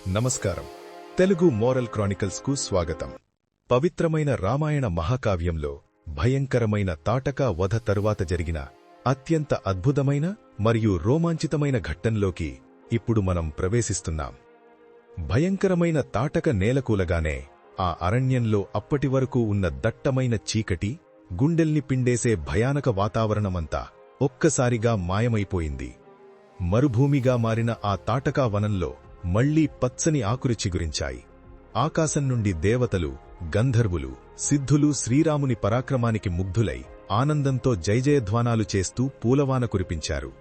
నమస్కారం. Telugu moral Chronicles కు స్వాగతం. పవిత్రమైన రామాయణ మహాకావ్యంలో భయంకరమైన తాటకా వధ తరువాత జరిగిన అత్యంత అద్భుతమైన మరియు రోమాంచితమైన ఘట్టంలోకి ఇప్పుడు మనం ప్రవేశిస్తున్నాం. భయంకరమైన తాటక నేలకూలగానే ఆ అరణ్యంలో అప్పటివరకు ఉన్న దట్టమైన చీకటి, గుండెల్ని పిండేసే భయానక వాతావరణమంతా ఒక్కసారిగా మాయమైపోయింది. మరుభూమిగా మారిన ఆ తాటకా వనంలో మళ్లీ పచ్చని ఆకులు చిగురించాయి. ఆకాశం నుండి దేవతలు, గంధర్వులు, సిద్ధులు శ్రీరాముని పరాక్రమానికి ముగ్ధులై ఆనందంతో జయజయధ్వానాలు చేస్తూ పూలవాన కురిపించారు.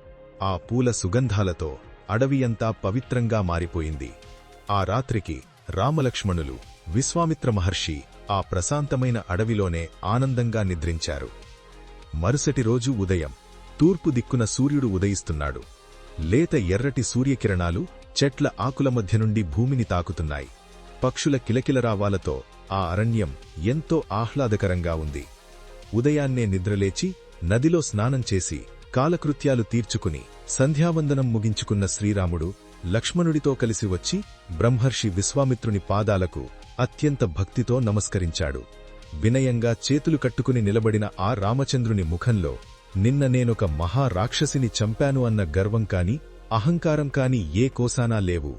ఆ పూల సుగంధాలతో అడవియంతా పవిత్రంగా మారిపోయింది. ఆ రాత్రికి రామలక్ష్మణులు, విశ్వామిత్ర మహర్షి ఆ ప్రశాంతమైన అడవిలోనే ఆనందంగా నిద్రించారు. మరుసటి రోజు ఉదయం తూర్పు దిక్కున సూర్యుడు ఉదయిస్తున్నాడు. లేత ఎర్రటి సూర్యకిరణాలు చెట్ల ఆకుల మధ్య నుండి భూమిని తాకుతున్నాయి. పక్షుల కిలకిలరావాలతో ఆ అరణ్యం ఎంతో ఆహ్లాదకరంగా ఉంది. ఉదయాన్నే నిద్రలేచి నదిలో స్నానం చేసి కాలకృత్యాలు తీర్చుకుని సంధ్యావందనం ముగించుకున్న శ్రీరాముడు లక్ష్మణుడితో కలిసి వచ్చి బ్రహ్మర్షి విశ్వామిత్రుని పాదాలకు అత్యంత భక్తితో నమస్కరించాడు. వినయంగా చేతులు కట్టుకుని నిలబడిన ఆ రామచంద్రుని ముఖంలో నిన్న నేనొక మహారాక్షసిని చంపాను అన్న గర్వం కాని, అహంకారం కాని ఏ కోసానా లేవు.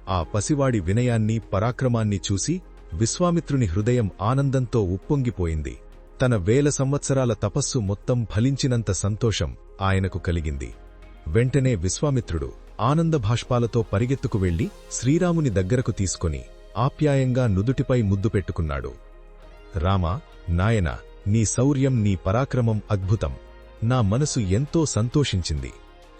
ఆ పసివాడి వినయాన్ని, పరాక్రమాన్ని చూసి విశ్వామిత్రుని హృదయం ఆనందంతో ఉప్పొంగిపోయింది. తన 1000 సంవత్సరాల తపస్సు మొత్తం ఫలించినంత సంతోషం ఆయనకు కలిగింది. వెంటనే విశ్వామిత్రుడు ఆనందభాష్పాలతో పరిగెత్తుకు వెళ్లి శ్రీరాముని దగ్గరకు తీసుకుని ఆప్యాయంగా నుదుటిపై ముద్దు పెట్టుకున్నాడు. రామా, నాయనా, నీ శౌర్యం, నీ పరాక్రమం అద్భుతం. నా మనసు ఎంతో సంతోషించింది.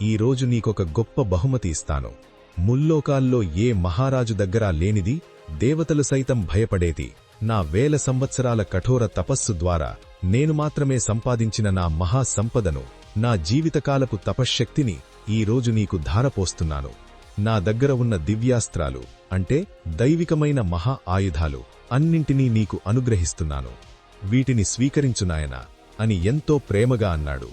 ఈరోజు నీకొక గొప్ప బహుమతి ఇస్తాను. ముల్లోకాల్లో ఏ మహారాజు దగ్గరా లేనిది, దేవతలు సైతం భయపడేది, నా 1000 సంవత్సరాల కఠోర తపస్సు ద్వారా నేను మాత్రమే సంపాదించిన నా మహాసంపదను, నా జీవితకాలపు తపశ్శక్తిని ఈరోజు నీకు ధారపోస్తున్నాను. నా దగ్గర ఉన్న దివ్యాస్త్రాలు అంటే దైవికమైన మహా ఆయుధాలు అన్నింటినీ నీకు అనుగ్రహిస్తున్నాను. వీటిని స్వీకరించునాయనా అని ఎంతో ప్రేమగా అన్నాడు.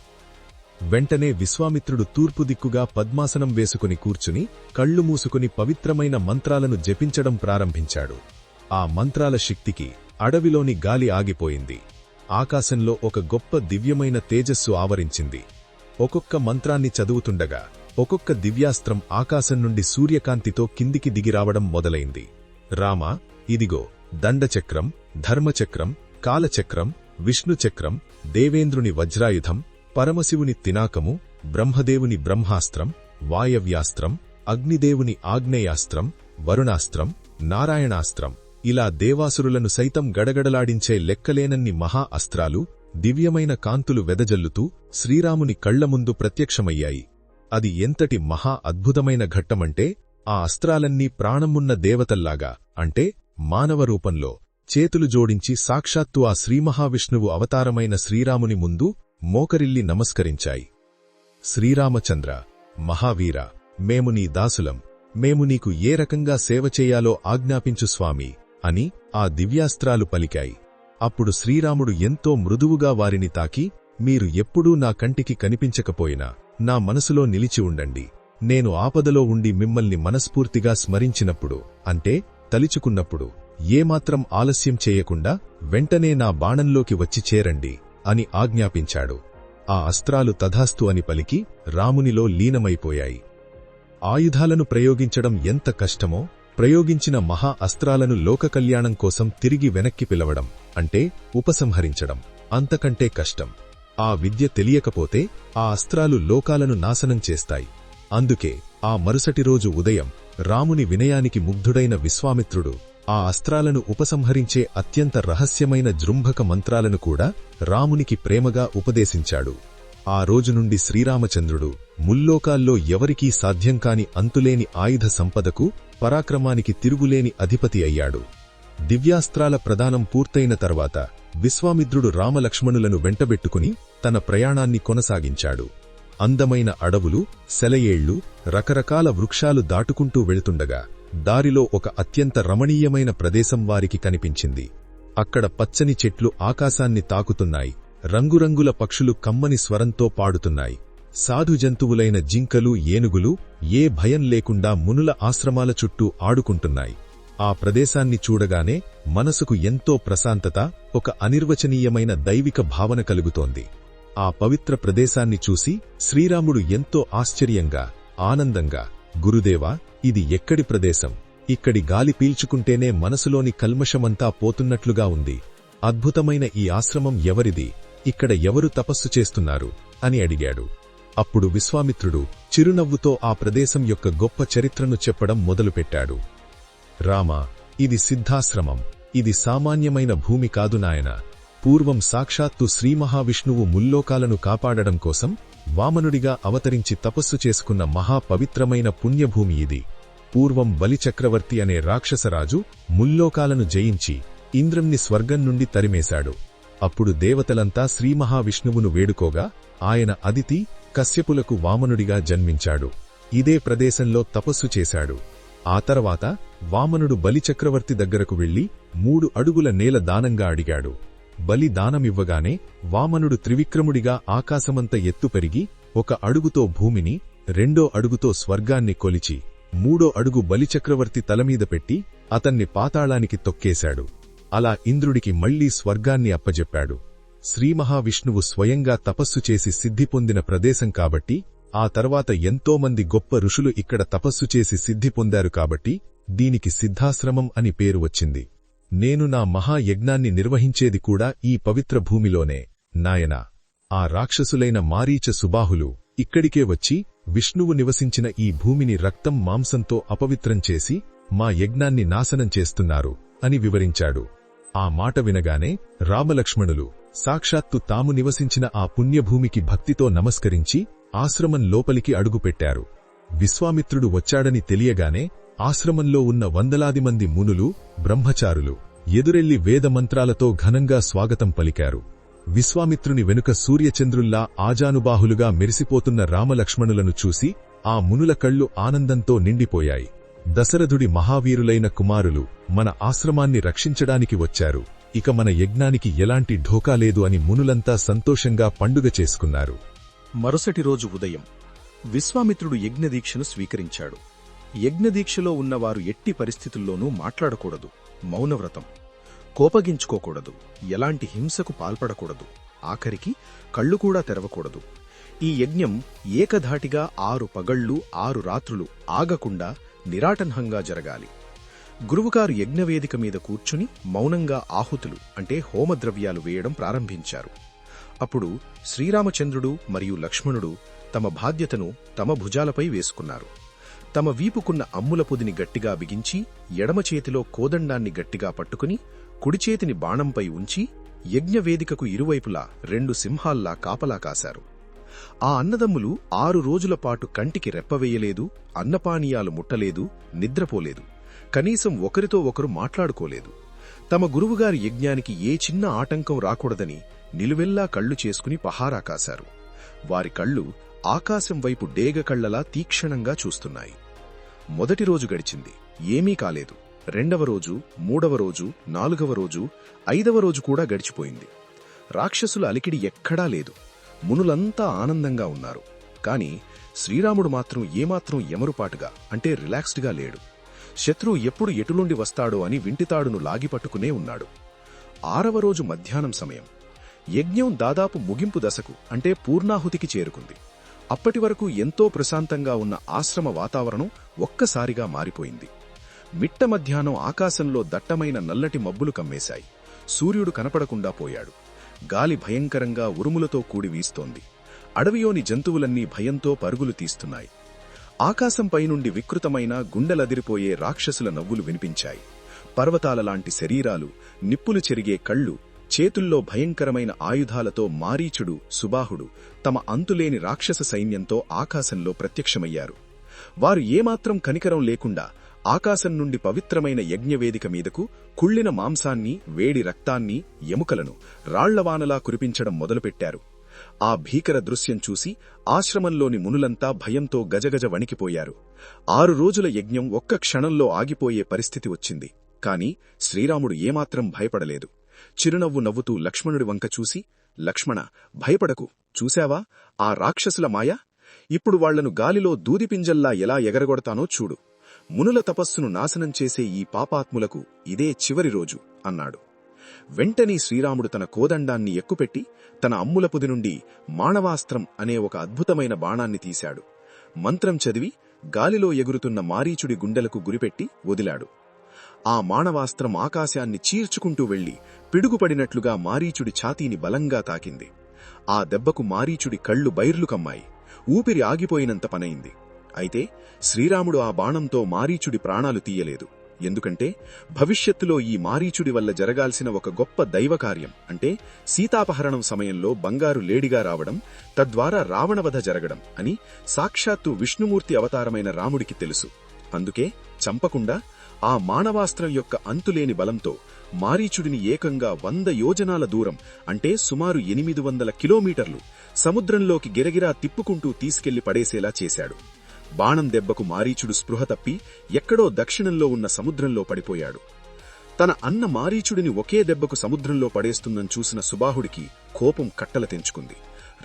వెంటనే విశ్వామిత్రుడు తూర్పు దిక్కుగా పద్మాసనం వేసుకుని కూర్చుని కళ్ళు మూసుకుని పవిత్రమైన మంత్రాలను జపించడం ప్రారంభించాడు. ఆ మంత్రాల శక్తికి అడవిలోని గాలి ఆగిపోయింది. ఆకాశంలో ఒక గొప్ప దివ్యమైన తేజస్సు ఆవరించింది. ఒక్కొక్క మంత్రాన్ని చదువుతుండగా ఒక్కొక్క దివ్యాస్త్రం ఆకాశం నుండి సూర్యకాంతితో కిందికి దిగిరావడం మొదలైంది. రామా, ఇదిగో దండచక్రం, ధర్మచక్రం, కాలచక్రం, విష్ణుచక్రం, దేవేంద్రుని వజ్రాయుధం, పరమశివుని తినాకము, బ్రహ్మదేవుని బ్రహ్మాస్త్రం, వాయవ్యాస్త్రం, అగ్నిదేవుని ఆగ్నేయాస్త్రం, వరుణాస్త్రం, నారాయణాస్త్రం, ఇలా దేవాసురులను సైతం గడగడలాడించే లెక్కలేనన్ని మహా అస్త్రాలు దివ్యమైన కాంతులు వెదజల్లుతూ శ్రీరాముని కళ్ల ముందు ప్రత్యక్షమయ్యాయి. అది ఎంతటి మహా అద్భుతమైన ఘట్టమంటే ఆ అస్త్రాలన్నీ ప్రాణమున్న దేవతల్లాగా, అంటే మానవ రూపంలో చేతులు జోడించి సాక్షాత్తు ఆ శ్రీమహావిష్ణువు అవతారమైన శ్రీరాముని ముందు మోకరిల్లి నమస్కరించాయి. శ్రీరామచంద్ర, మహావీర, మేము నీ దాసులం. మేము నీకు ఏ రకంగా సేవ చేయాలో ఆజ్ఞాపించు స్వామి అని ఆ దివ్యాస్త్రాలు పలికాయి. అప్పుడు శ్రీరాముడు ఎంతో మృదువుగా వారిని తాకి, మీరు ఎప్పుడూ నా కంటికి కనిపించకపోయినా నా మనసులో నిలిచి ఉండండి. నేను ఆపదలో ఉండి మిమ్మల్ని మనస్ఫూర్తిగా స్మరించినప్పుడు, అంటే తలుచుకున్నప్పుడు ఏమాత్రం ఆలస్యం చేయకుండా వెంటనే నా బాణంలోకి వచ్చి చేరండి అని ఆజ్ఞాపించాడు. ఆ అస్త్రాలు తథాస్తు అని పలికి రామునిలో లీనమైపోయాయి. ఆయుధాలను ప్రయోగించడం ఎంత కష్టమో, ప్రయోగించిన మహా అస్త్రాలను లోకకల్యాణం కోసం తిరిగి వెనక్కి పిలవడం, అంటే ఉపసంహరించడం, అంతకంటే కష్టం. ఆ విద్య తెలియకపోతే ఆ అస్త్రాలు లోకాలను నాశనం చేస్తాయి. అందుకే ఆ మరుసటి రోజు ఉదయం రాముని వినయానికి ముగ్ధుడైన విశ్వామిత్రుడు ఆ అస్త్రాలను ఉపసంహరించే అత్యంత రహస్యమైన జృంభక మంత్రాలను కూడా రామునికి ప్రేమగా ఉపదేశించాడు. ఆ రోజు నుండి శ్రీరామచంద్రుడు ముల్లోకాల్లో ఎవరికీ సాధ్యం కాని అంతులేని ఆయుధ సంపదకు, పరాక్రమానికి తిరుగులేని అధిపతి అయ్యాడు. దివ్యాస్త్రాల ప్రదానం పూర్తయిన తర్వాత విశ్వామిత్రుడు రామలక్ష్మణులను వెంటబెట్టుకుని తన ప్రయాణాన్ని కొనసాగించాడు. అందమైన అడవులు, సెలయేళ్లు, రకరకాల వృక్షాలు దాటుకుంటూ వెళుతుండగా దారిలో ఒక అత్యంత రమణీయమైన ప్రదేశం వారికి కనిపించింది. అక్కడ పచ్చని చెట్లు ఆకాశాన్ని తాకుతున్నాయి. రంగురంగుల పక్షులు కమ్మని స్వరంతో పాడుతున్నాయి. సాధు జంతువులైన జింకలు ఏనుగులు ఏ భయం లేకుండా మునుల ఆశ్రమాల చుట్టూ ఆడుకుంటున్నాయి. ఆ ప్రదేశాన్ని చూడగానే మనసుకు ఎంతో ప్రశాంతత, ఒక అనిర్వచనీయమైన దైవిక భావన కలుగుతోంది. ఆ పవిత్ర ప్రదేశాన్ని చూసి శ్రీరాముడు ఎంతో ఆశ్చర్యంగా, ఆనందంగా, గురుదేవా, ఇది ఎక్కడి ప్రదేశం? ఇక్కడి గాలి పీల్చుకుంటేనే మనసులోని కల్మషమంతా పోతున్నట్లుగా ఉంది. అద్భుతమైన ఈ ఆశ్రమం ఎవరిది? ఇక్కడ ఎవరు తపస్సు చేస్తున్నారు అని అడిగాడు. అప్పుడు విశ్వామిత్రుడు చిరునవ్వుతో ఆ ప్రదేశం యొక్క గొప్ప చరిత్రను చెప్పడం మొదలుపెట్టాడు. రామా, ఇది సిద్ధాశ్రమం. ఇది సామాన్యమైన భూమి కాదు నాయనా. పూర్వం సాక్షాత్తు శ్రీమహావిష్ణువు ముల్లోకాలను కాపాడడం కోసం వామనుడిగా అవతరించి తపస్సు చేసుకున్న మహాపవిత్రమైన పుణ్యభూమి ఇది. పూర్వం బలిచక్రవర్తి అనే రాక్షసరాజు ముల్లోకాలను జయించి ఇంద్రుణ్ణి స్వర్గం నుండి తరిమేశాడు. అప్పుడు దేవతలంతా శ్రీమహావిష్ణువును వేడుకోగా ఆయన అదితి, కశ్యపులకు వామనుడిగా జన్మించాడు. ఇదే ప్రదేశంలో తపస్సు చేశాడు. ఆ తర్వాత వామనుడు బలిచక్రవర్తి దగ్గరకు వెళ్లి 3 అడుగుల నేల దానంగా అడిగాడు. బలి దానమివ్వగానే వామనుడు త్రివిక్రముడిగా ఆకాశమంత ఎత్తు పెరిగి 1 అడుగుతో భూమిని, 2 అడుగుతో స్వర్గాన్ని కొలిచి 3 అడుగు బలిచక్రవర్తి తలమీద పెట్టి అతన్ని పాతాళానికి తొక్కేశాడు. అలా ఇంద్రుడికి మళ్లీ స్వర్గాన్ని అప్పజెప్పాడు. శ్రీమహావిష్ణువు స్వయంగా తపస్సు చేసి సిద్ధి పొందిన ప్రదేశం కాబట్టి, ఆ తర్వాత ఎంతోమంది గొప్ప ఋషులు ఇక్కడ తపస్సు చేసి సిద్ధి పొందారు కాబట్టి దీనికి సిద్ధాశ్రమం అని పేరు వచ్చింది. నేను నా మహాయజ్ఞాన్ని నిర్వహించేది కూడా ఈ పవిత్ర భూమిలోనే నాయనా. ఆ రాక్షసులైన మారీచ సుబాహులు ఇక్కడికే వచ్చి విష్ణువు నివసించిన ఈ భూమిని రక్తం మాంసంతో అపవిత్రం చేసి మా యజ్ఞాన్ని నాశనం చేస్తున్నారు అని వివరించాడు. ఆ మాట వినగానే రామలక్ష్మణులు సాక్షాత్తు తాము నివసించిన ఆ పుణ్యభూమికి భక్తితో నమస్కరించి ఆశ్రమం లోపలికి అడుగుపెట్టారు. విశ్వామిత్రుడు వచ్చాడని తెలియగానే ఆశ్రమంలో ఉన్న వందలాది మంది మునులు, బ్రహ్మచారులు ఎదురెళ్లి వేదమంత్రాలతో ఘనంగా స్వాగతం పలికారు. విశ్వామిత్రుని వెనుక సూర్యచంద్రుల్లా ఆజానుబాహులుగా మెరిసిపోతున్న రామలక్ష్మణులను చూసి ఆ మునుల కళ్ళు ఆనందంతో నిండిపోయాయి. దశరథుడి మహావీరులైన కుమారులు మన ఆశ్రమాన్ని రక్షించడానికి వచ్చారు. ఇక మన యజ్ఞానికి ఎలాంటి ఢోకా లేదు అని మునులంతా సంతోషంగా పండుగ చేసుకున్నారు. మరుసటి రోజు ఉదయం విశ్వామిత్రుడు యజ్ఞదీక్షను స్వీకరించాడు. యజ్ఞదీక్షలో ఉన్నవారు ఎట్టి పరిస్థితుల్లోనూ మాట్లాడకూడదు, మౌనవ్రతం, కోపగించుకోకూడదు, ఎలాంటి హింసకు పాల్పడకూడదు, ఆఖరికి కళ్ళు కూడా తెరవకూడదు. ఈ యజ్ఞం ఏకధాటిగా 6 పగళ్లు 6 రాత్రులు ఆగకుండా నిరాటంహంగా జరగాలి. గురువుగారు యజ్ఞవేదిక మీద కూర్చుని మౌనంగా ఆహుతులు అంటే హోమద్రవ్యాలు వేయడం ప్రారంభించారు. అప్పుడు శ్రీరామచంద్రుడు మరియు లక్ష్మణుడు తమ బాధ్యతను తమ భుజాలపై వేసుకున్నారు. తమ వీపుకున్న అమ్ముల పొదిని గట్టిగా బిగించి ఎడమ చేతిలో కోదండాన్ని గట్టిగా పట్టుకుని కుడిచేతిని బాణంపై ఉంచి యజ్ఞవేదికకు ఇరువైపులా 2 సింహాల్లా కాపలా కాశారు. ఆ అన్నదమ్ములు 6 రోజుల పాటు కంటికి రెప్పవేయలేదు, అన్నపానీయాలు ముట్టలేదు, నిద్రపోలేదు, కనీసం ఒకరితో ఒకరు మాట్లాడుకోలేదు. తమ గురువుగారి యజ్ఞానికి ఏ చిన్న ఆటంకం రాకూడదని నిలువెల్లా కళ్ళు చేసుకుని పహారా కాశారు. వారి కళ్ళు ఆకాశం వైపు డేగ కళ్లలా తీక్షణంగా చూస్తున్నాయి. మొదటి రోజు గడిచింది, ఏమీ కాలేదు. 2వ రోజు, 3వ రోజు, 4వ రోజు, 5వ రోజు కూడా గడిచిపోయింది. రాక్షసుల అలికిడి ఎక్కడా లేదు. మునులంతా ఆనందంగా ఉన్నారు. కాని శ్రీరాముడు మాత్రం ఏమాత్రం ఎమరుపాటుగా అంటే రిలాక్స్డ్గా లేడు. శత్రువు ఎప్పుడు ఎటులుండి వస్తాడో అని వింటితాడును లాగిపట్టుకునే ఉన్నాడు. 6వ రోజు మధ్యాహ్నం సమయం. యజ్ఞం దాదాపు ముగింపు దశకు అంటే పూర్ణాహుతికి చేరుకుంది. అప్పటి వరకు ఎంతో ప్రశాంతంగా ఉన్న ఆశ్రమ వాతావరణం ఒక్కసారిగా మారిపోయింది. మిట్ట మధ్యాహ్నం ఆకాశంలో దట్టమైన నల్లటి మబ్బులు కమ్మేశాయి. సూర్యుడు కనపడకుండా పోయాడు. గాలి భయంకరంగా ఉరుములతో కూడి వీస్తోంది. అడవిలోని జంతువులన్నీ భయంతో పరుగులు తీస్తున్నాయి. ఆకాశంపై నుండి వికృతమైన గుండెలదిరిపోయే రాక్షసుల నవ్వులు వినిపించాయి. పర్వతాలలాంటి శరీరాలు, నిప్పులు చెరిగే కళ్ళు, చేతుల్లో భయంకరమైన ఆయుధాలతో మారీచుడు, సుబాహుడు తమ అంతులేని రాక్షస సైన్యంతో ఆకాశంలో ప్రత్యక్షమయ్యారు. వారు ఏమాత్రం కనికరం లేకుండా ఆకాశం నుండి పవిత్రమైన యజ్ఞవేదిక మీదకు కుళ్ళిన మాంసాన్ని, వేడి రక్తాన్ని, ఎముకలను రాళ్లవానలా కురిపించడం మొదలుపెట్టారు. ఆ భీకర దృశ్యం చూసి ఆశ్రమంలోని మునులంతా భయంతో గజగజ వణికిపోయారు. 6 రోజుల యజ్ఞం ఒక్క క్షణంలో ఆగిపోయే పరిస్థితి వచ్చింది. కాని శ్రీరాముడు ఏమాత్రం భయపడలేదు. చిరునవ్వు నవ్వుతూ లక్ష్మణుడి వంక చూసి, లక్ష్మణ, భయపడకు, చూశావా ఆ రాక్షసుల మాయ? ఇప్పుడు వాళ్లను గాలిలో దూదిపింజల్లా ఎలా ఎగరగొడతానో చూడు. మునుల తపస్సును నాశనం చేసే ఈ పాపాత్ములకు ఇదే చివరి రోజు అన్నాడు. వెంటనే శ్రీరాముడు తన కోదండాన్ని ఎక్కుపెట్టి తన అమ్ములపుది నుండి మాణవాస్త్రం అనే ఒక అద్భుతమైన బాణాన్ని తీశాడు. మంత్రం చదివి గాలిలో ఎగురుతున్న మారీచుడి గుండెలకు గురిపెట్టి వదిలాడు. ఆ మాణవాస్త్రం ఆకాశాన్ని చీల్చుకుంటూ వెళ్లి పిడుగుపడినట్లుగా మారీచుడి ఛాతీని బలంగా తాకింది. ఆ దెబ్బకు మారీచుడి కళ్లు బైర్లు కమ్మాయి. ఊపిరి ఆగిపోయినంత పనైంది. అయితే శ్రీరాముడు ఆ బాణంతో మారీచుడి ప్రాణాలు తీయలేదు. ఎందుకంటే భవిష్యత్తులో ఈ మారీచుడి వల్ల జరగాల్సిన ఒక గొప్ప దైవకార్యం, అంటే సీతాపహరణం సమయంలో బంగారు లేడిగా రావడం, తద్వారా రావణవధ జరగడం అని సాక్షాత్తు విష్ణుమూర్తి అవతారమైన రాముడికి తెలుసు. అందుకే చంపకుండా ఆ మానవాస్త్రం యొక్క అంతులేని బలంతో మారీచుడిని ఏకంగా 100 యోజనాల దూరం, అంటే సుమారు 800 కిలోమీటర్లు సముద్రంలోకి గిరగిరా తిప్పుకుంటూ తీసుకెళ్లి పడేసేలా చేశాడు. బాణం దెబ్బకు మారీచుడు స్పృహ తప్పి ఎక్కడో దక్షిణంలో ఉన్న సముద్రంలో పడిపోయాడు. తన అన్న మారీచుడిని ఒకే దెబ్బకు సముద్రంలో పడేస్తుందని చూసిన సుబాహుడికి కోపం కట్టల తెంచుకుంది.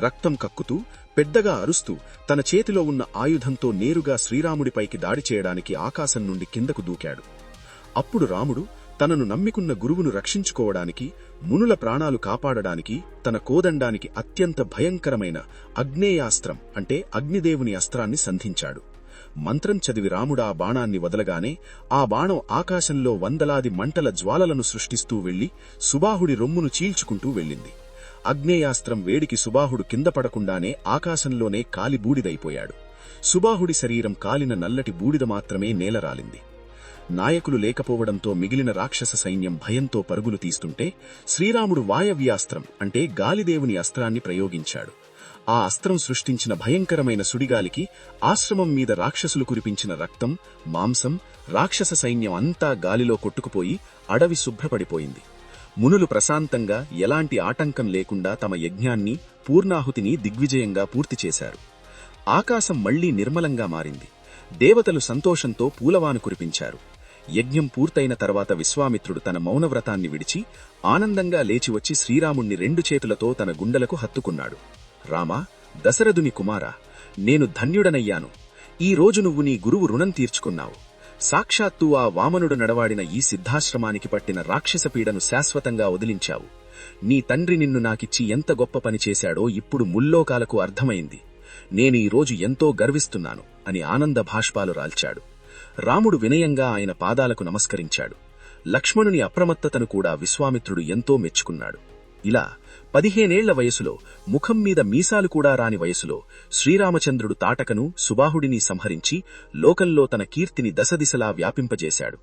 రక్తం కక్కుతూ పెద్దగా అరుస్తూ తన చేతిలో ఉన్న ఆయుధంతో నేరుగా శ్రీరాముడిపైకి దాడి చేయడానికి ఆకాశం నుండి కిందకు దూకాడు. అప్పుడు రాముడు తనను నమ్మికున్న గురువును రక్షించుకోవడానికి, మునుల ప్రాణాలు కాపాడడానికి తన కోదండానికి అత్యంత భయంకరమైన అగ్నేయాస్త్రం, అంటే అగ్నిదేవుని అస్త్రాన్ని సంధించాడు. మంత్రం చదివి రాముడా బాణాన్ని వదలగానే ఆ బాణం ఆకాశంలో వందలాది మంటల జ్వాలలను సృష్టిస్తూ వెళ్లి సుబాహుడి రొమ్మును చీల్చుకుంటూ వెళ్ళింది. అగ్నేయాస్త్రం వేడికి సుబాహుడు కింద పడకుండానే ఆకాశంలోనే కాలి బూడిదైపోయాడు. సుబాహుడి శరీరం కాలిన నల్లటి బూడిద మాత్రమే నేలరాలింది. నాయకులు లేకపోవడంతో మిగిలిన రాక్షస సైన్యం భయంతో పరుగులు తీస్తుంటే శ్రీరాముడు వాయవ్యాస్త్రం, అంటే గాలిదేవుని అస్త్రాన్ని ప్రయోగించాడు. ఆ అస్త్రం సృష్టించిన భయంకరమైన సుడిగాలికి ఆశ్రమం మీద రాక్షసులు కురిపించిన రక్తం, మాంసం, రాక్షస సైన్యం అంతా గాలిలో కొట్టుకుపోయి అడవి శుభ్రపడిపోయింది. మునులు ప్రశాంతంగా ఎలాంటి ఆటంకం లేకుండా తమ యజ్ఞాన్ని, పూర్ణాహుతిని దిగ్విజయంగా పూర్తి చేశారు. ఆకాశం మళ్లీ నిర్మలంగా మారింది. దేవతలు సంతోషంతో పూలవాను కురిపించారు. యజ్ఞం పూర్తయిన తర్వాత విశ్వామిత్రుడు తన మౌనవ్రతాన్ని విడిచి ఆనందంగా లేచివచ్చి శ్రీరాముణ్ణి 2 చేతులతో తన గుండెలకు హత్తుకున్నాడు. రామా, దశరథుని కుమారా, నేను ధన్యుడనయ్యాను. ఈ రోజు నువ్వు నీ గురువు రుణం తీర్చుకున్నావు. సాక్షాత్తు ఆ వామనుడు నడవాడిన ఈ సిద్ధాశ్రమానికి పట్టిన రాక్షసపీడను శాశ్వతంగా వదిలించావు. నీ తండ్రి నిన్ను నాకిచ్చి ఎంత గొప్ప పని చేశాడో ఇప్పుడు ముల్లోకాలకు అర్థమైంది. నేను ఈ రోజు ఎంతో గర్విస్తున్నాను అని ఆనంద భాష్పాలు రాల్చాడు. రాముడు వినయంగా ఆయన పాదాలకు నమస్కరించాడు. లక్ష్మణుని అప్రమత్తతను కూడా విశ్వామిత్రుడు ఎంతో మెచ్చుకున్నాడు. ఇలా 15 వయసులో, ముఖం మీద మీసాలు కూడా రాని వయసులో శ్రీరామచంద్రుడు తాటకను, సుబాహుడిని సంహరించి లోకంలో తన కీర్తిని దశదిశలా వ్యాపింపజేశాడు.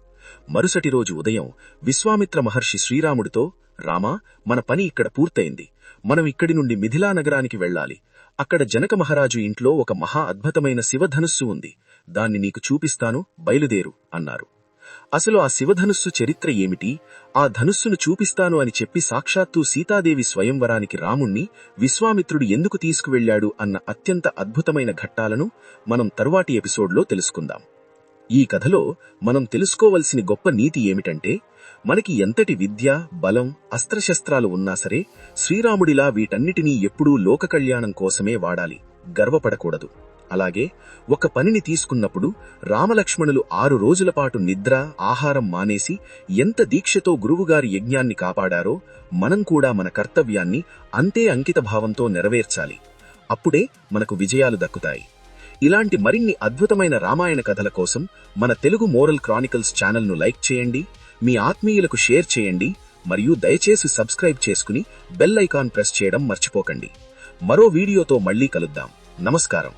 మరుసటి రోజు ఉదయం విశ్వామిత్ర మహర్షి శ్రీరాముడితో, రామా, మన పని ఇక్కడ పూర్తయింది. మనం ఇక్కడి నుండి మిథిలా నగరానికి వెళ్లాలి. అక్కడ జనక మహారాజు ఇంట్లో ఒక మహా అద్భుతమైన శివధనుస్సు ఉంది. దాన్ని నీకు చూపిస్తాను, బయలుదేరు అన్నారు. అసలు ఆ శివధనుస్సు చరిత్ర ఏమిటి, ఆ ధనుస్సును చూపిస్తాను అని చెప్పి సాక్షాత్తు సీతాదేవి స్వయంవరానికి రాముణ్ణి విశ్వామిత్రుడు ఎందుకు తీసుకువెళ్లాడు అన్న అత్యంత అద్భుతమైన ఘట్టాలను మనం తరువాటి ఎపిసోడ్లో తెలుసుకుందాం. ఈ కథలో మనం తెలుసుకోవలసిన గొప్ప నీతి ఏమిటంటే, మనకి ఎంతటి విద్య, బలం, అస్త్రశస్త్రాలు ఉన్నా సరే శ్రీరాముడిలా వీటన్నిటినీ ఎప్పుడూ లోక కళ్యాణం కోసమే వాడాలి, గర్వపడకూడదు. అలాగే ఒక పనిని తీసుకున్నప్పుడు రామలక్ష్మణులు 6 రోజుల పాటు నిద్ర, ఆహారం మానేసి ఎంత దీక్షతో గురువుగారి యజ్ఞాన్ని కాపాడారో మనం కూడా మన కర్తవ్యాన్ని అంతే అంకితభావంతో నెరవేర్చాలి. అప్పుడే మనకు విజయాలు దక్కుతాయి. ఇలాంటి మరిన్ని అద్భుతమైన రామాయణ కథల కోసం మన తెలుగు మోరల్ క్రానికల్స్ ఛానల్ను లైక్ చేయండి, మీ ఆత్మీయులకు షేర్ చేయండి మరియు దయచేసి సబ్స్క్రైబ్ చేసుకుని బెల్ ఐకాన్ ప్రెస్ చేయడం మర్చిపోకండి. మరో వీడియోతో మళ్లీ కలుద్దాం. నమస్కారం.